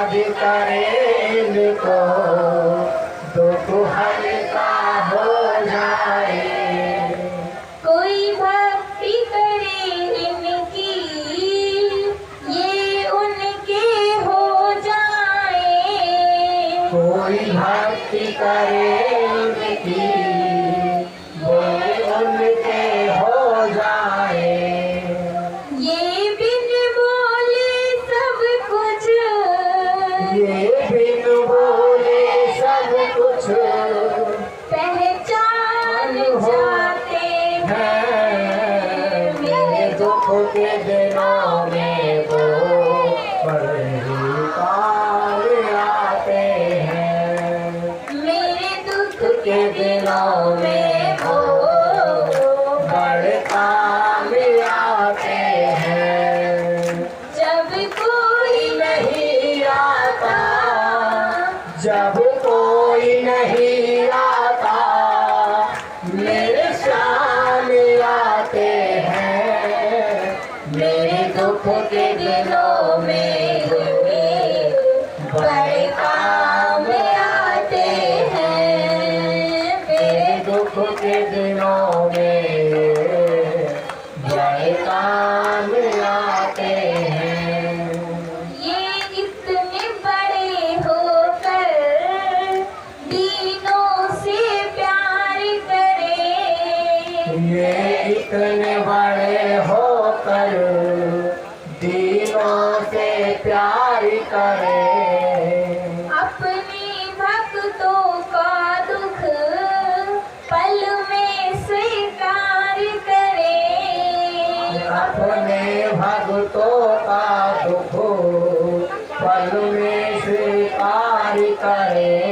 याद करे इनको दुख हल्का हो जाए। कोई भक्ति करे इनकी ये उनके हो जाए। कोई भक्ति करे इनकी ये उनके हो जाए। ये बिन बोले सब कुछ, ये बिन बोले सब कुछ पहचान जाते हैं। मेरे दुख के दिनों में वो बड़े ही काम आते हैं। मेरे दुख के दिनों में वो बड़े काम आते हैं। जब कोई नहीं आता, जब कोई नहीं आता मेरे सामने आते हैं। मेरे दुख के दिनों में बड़े काम आते हैं। मेरे दुख के दिनों में बड़े काम आते हैं। ये इतने बड़े होकर दीनों से प्यार करे। ये इतने बड़े होकर दीनों से प्यार करे। अपने भक्तों का दुख पल में स्वीकार करे। अपने भक्तों का दुख पल में स्वीकार करे।